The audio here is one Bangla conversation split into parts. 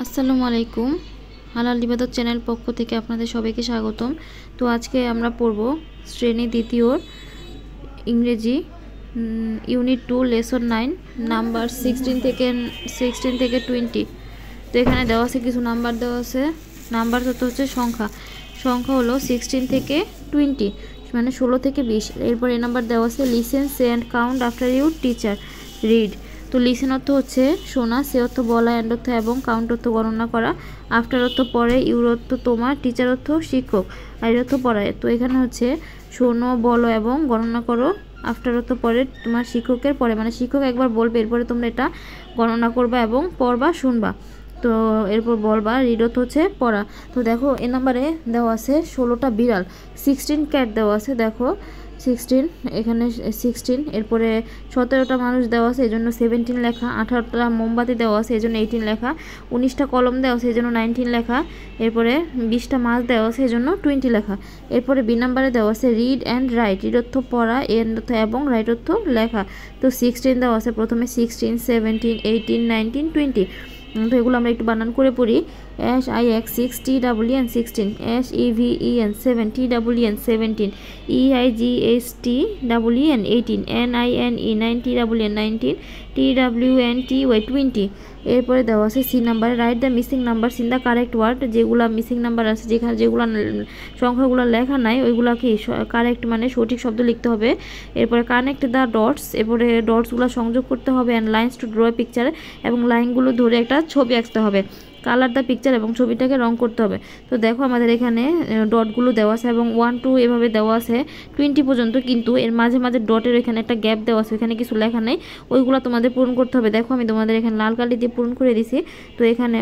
আসসালামু আলাইকুম। হালাল ইবাদত চ্যানেল পক্ষ থেকে আপনাদের সবাইকে স্বাগতম। তো আজকে আমরা পড়ব শ্রেণী দ্বিতীয়র ইংরেজি ইউনিট 2 লেসন 9 নাম্বার 16 থেকে 20। তো এখানে দেওয়া আছে কিছু নাম্বার দেওয়া আছে। নাম্বার তো হচ্ছে সংখ্যা হলো 16 থেকে 20, মানে 16 থেকে 20। এরপর এই নাম্বার দেওয়া আছে listen, say and count after your teacher read. তো লিসেন অর্থ হচ্ছে শোনা, সে অর্থ বলা, অ্যান্ড অর্থ এবং, কাউন্ট অর্থ গণনা করা, আফটার অর্থ পরে, ইউর অর্থ তোমার, টিচার অর্থ শিক্ষক, আর অর্থ পড়ায়। তো এখানে হচ্ছে শোনো, বলো এবং গণনা করো। আফটার অর্থ পরে, তোমার শিক্ষকের পরে, মানে শিক্ষক একবার বলবে, এরপরে তোমরা এটা গণনা করবা এবং পড়বা, শুনবা। তো এরপর বলবা। রিড অর্থ হচ্ছে পড়া। তো দেখো এই নাম্বারে দেওয়া আছে 16টা বিড়াল, 16 ক্যাট দেওয়া আছে। দেখো 16, এখানে 16। এরপরে 17টা মানুষ দেওয়া আছে, এই জন্য 17 লেখা। 18টা মোমবাতি দেওয়া আছে, এই জন্য 18 লেখা। 19টা কলম দেওয়া আছে, এই জন্য 19 লেখা। এরপরে 20টা মাছ দেওয়া আছে, এই জন্য 20 লেখা। এরপরে বি নাম্বারে দেওয়া আছে রিড অ্যান্ড রাইট। রিড অর্থ পড়া, এন্ড অর্থ এবং, রাইট অর্থ লেখা। তো 16 দেওয়া আছে, প্রথমে 16, 17, 18, 19, 20। তো এগুলো আমরা একটু বানান করে পড়ি। SIX 6 TEEN 16, SEVEN 7 TEEN 17, EIGHT TEEN 18, NINE 9 TEEN 19, TWNTY 20। এরপরে দেওয়া আছে C number write the missing numbers in the correct word. যেগুলো মিসিং নাম্বার আছে, যেগুলো সংখ্যাগুলো লেখা নাই, ওইগুলো কি কারেক্ট, মানে সঠিক শব্দ লিখতে হবে। এরপরে কানেক্ট দ্য ডটস, এরপরে ডটসগুলো সংযোগ করতে হবে। And lines to draw picture, এবং লাইনগুলো ধরে একটা ছবি আঁকতে হবে। কালার দ্য পিকচার, এবং ছবিটাকে রং করতে হবে। তো দেখো আমাদের এখানে ডটগুলো দেওয়া আছে এবং 1 2 এভাবে দেওয়া আছে 20 পর্যন্ত, কিন্তু এর মাঝে মাঝে ডটের এখানে একটা গ্যাপ দেওয়া আছে, এখানে কিছু লেখা নেই, ওইগুলো তোমাদের পূরণ করতে হবে। দেখো আমি তোমাদের এখানে লাল কালি দিয়ে পূরণ করে দিছি। তো এখানে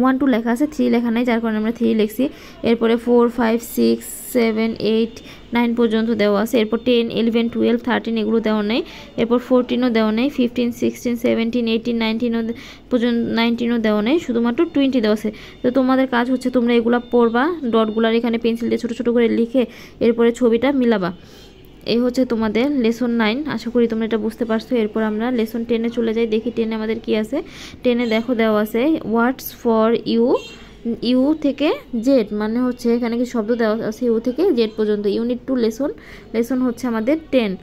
1 2 লেখা আছে, 3 লেখা নেই, যার কারণে আমরা 3 লিখছি। এরপরে 4 5 6 7 8 9 পর্যন্ত দেওয়া আছে। এরপর 10 11 12 13 এগুলো দেওয়া নেই। এরপর 14ও দেওয়া নেই, 15 16 17 18 19ও পর্যন্ত 19ও দেওয়া নেই, শুধুমাত্র 20 দেওয়া আছে। তো তোমাদের কাজ হচ্ছে তোমরা এগুলো পড়বা, ডটগুলার এখানে পেন্সিল দিয়ে ছোটো ছোটো করে লিখে এরপরে ছবিটা মিলাবা। এই হচ্ছে তোমাদের লেসন 9। আশা করি তোমরা এটা বুঝতে পারছো। এরপর আমরা লেসন 10-এ চলে যাই, দেখি 10-এ আমাদের কি আছে। 10-এ দেখো দেওয়া আছে ওয়ার্ডস ফর ইউ, ইউ থেকে জেড, মানে হচ্ছে এখানে কি শব্দ দেওয়া আছে ইউ থেকে জেড পর্যন্ত। ইউনিট 2 লেসন হচ্ছে আমাদের 10।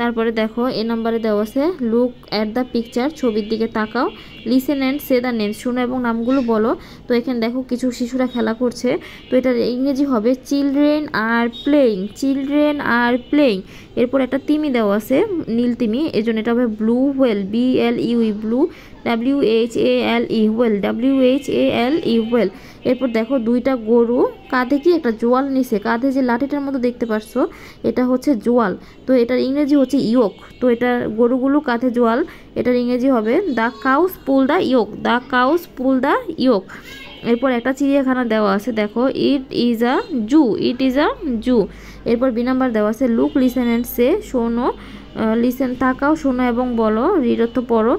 তারপরে দেখো এ নাম্বারে দেওয়া আছে লুক অ্যাট দ্য পিকচার, ছবির দিকে তাকাও। Listen and say the names, শোনো এবং নামগুলো বলো। তো এখানে দেখো কিছু শিশুরা খেলা করছে। তো এটার ইংরেজি হবে children are playing, children are playing. এরপর একটা তিমি দেওয়া আছে, নীল তিমি, এই জন্য এটা হবে blue whale, BLUE blue, WHALE whale, WHALE whale. এরপর দেখো দুইটা গরু কাঁধে কি একটা জোয়াল নিছে, কাঁধে যে লাঠিটার মতো দেখতে পারছো এটা হচ্ছে জোয়াল। তো এটার ইংরেজি হচ্ছে ইয়োক। তো এটা গরুগুলো কাঁধে জোয়াল, এটার ইংরেজি হবে the cows pull the ইয়োক, the cows pull the ইয়োক। এরপর একটা চিড়িয়াখানা দেওয়া আছে, দেখো it is a zoo, it is a জু। এরপর বি নাম্বার দেওয়া আছে লুক লিসেন অ্যান্ড সে, শোনো, লিসেন তাকাও, শোনো এবং বলো। রিড অর্থ পড়ো।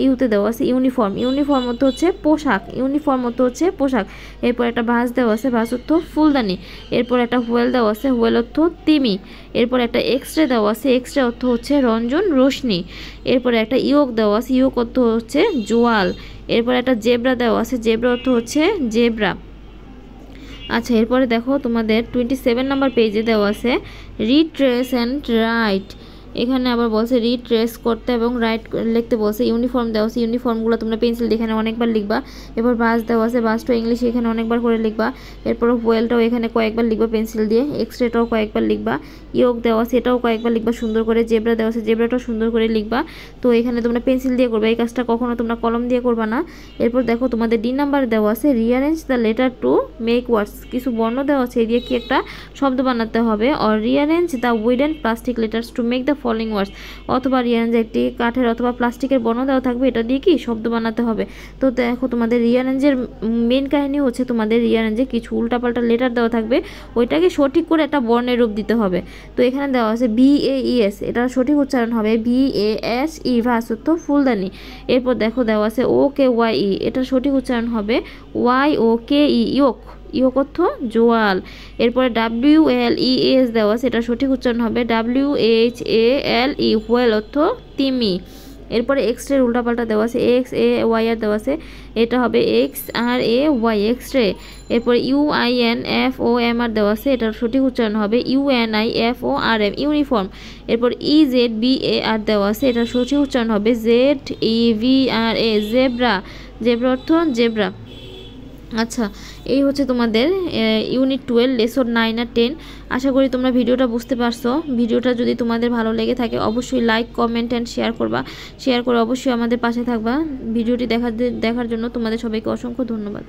ইউতে দেওয়া আছে ইউনিফর্ম, ইউনিফর্ম অর্থ হচ্ছে পোশাক, ইউনিফর্ম অর্থ হচ্ছে পোশাক। এরপর একটা ভাঁজ দেওয়া আছে, ভাঁজ অর্থ ফুলদানি। এরপর একটা হোয়েল দেওয়া আছে, হোয়েল অর্থ তিমি। এরপর একটা এক্সরে দেওয়া আছে, এক্সরে অর্থ হচ্ছে রঞ্জন রশ্মি। এরপর একটা ইয়োক দেওয়া আছে, ইয়োক অর্থ হচ্ছে জোয়াল। এরপর একটা জেব্রা দেওয়া আছে, জেব্রা অর্থ হচ্ছে জেব্রা। আচ্ছা, এরপরে দেখো তোমাদের 27 নাম্বার পেজে দেওয়া আছে রিড, ট্রেস অ্যান্ড রাইট। এখানে আবার বলছে রিড, ট্রেস করতে এবং রাইট লিখতে বলছে। ইউনিফর্ম দেওয়া আছে, ইউনিফর্মগুলো তোমরা পেন্সিল দিয়ে এখানে অনেকবার লিখবা। এরপর বাস দেওয়া আছে, বাসটা ইংলিশে এখানে অনেকবার করে লিখবা। এরপর হোয়েলটাও এখানে কয়েকবার লিখবা পেন্সিল দিয়ে, এক্সরেটাও কয়েকবার লিখবা। ইয়োক দেওয়া আছে, এটাও কয়েকবার লিখবা সুন্দর করে। জেব্রা দেওয়া আছে, জেব্রাটাও সুন্দর করে লিখবা। তো এখানে তোমরা পেন্সিল দিয়ে করবে, এই কাজটা কখনো তোমরা কলম দিয়ে করবা না। এরপর দেখো তোমাদের ডি নাম্বার দেওয়া আছে rearrange the letter to make words, কিছু বর্ণ দেওয়া আছে, এই দিয়ে কি একটা শব্দ বানাতে হবে। Or rearrange the wood and plastic letters to make the following ওয়ার্ডস, অথবা রিঅ্যারেঞ্জ একটি কাঠের অথবা প্লাস্টিকের বর্ণ দেওয়া থাকবে, এটা দিয়ে কি শব্দ বানাতে হবে। তো দেখো তোমাদের রিঅ্যারেঞ্জের মেন কাহিনী হচ্ছে তোমাদের রিঅ্যারেঞ্জে কিছু উল্টাপাল্টা লেটার দেওয়া থাকবে, ওইটাকে সঠিক করে একটা বর্ণের রূপ দিতে হবে। তো এখানে দেওয়া আছে BAES, এটা সঠিক উচ্চারণ হবে BASE, ভাস অর্থ ফুলদানি। এরপর দেখো দেওয়া আছে OKYE, এটা সঠিক উচ্চারণ হবে YOKE, ইয়োক, ইয়োক অর্থ জোয়াল। এরপরে WLES দেওয়া আছে, এটা সঠিক উচ্চারণ হবে WHALE, হোয়েল অর্থ তিমি। এরপরে এক্স রে উল্টাপাল্টা দেওয়া আছে, এক্স এ ওয়াই আর দেওয়া আছে, এটা হবে X R A Y X ray. এরপর U I N F O M R দেওয়া আছে, এটার সঠিক উচ্চারণ হবে U N I F O R M uniform. এরপর ই জেড বি এ আর দেওয়া আছে, এটার সঠিক উচ্চারণ হবে Z E V R A zebra. Zebra অর্থ জেব্রা। আচ্ছা, এই হচ্ছে তোমাদের ইউনিট 12 লেসন 9 আর 10। আশা করি তোমরা ভিডিওটা বুঝতে পারছো। ভিডিওটা যদি তোমাদের ভালো লেগে থাকে অবশ্যই লাইক কমেন্ট অ্যান্ড শেয়ার করবা। শেয়ার করে অবশ্যই আমাদের পাশে থাকবা। ভিডিওটি দেখার জন্য তোমাদের সবাইকে অসংখ্য ধন্যবাদ।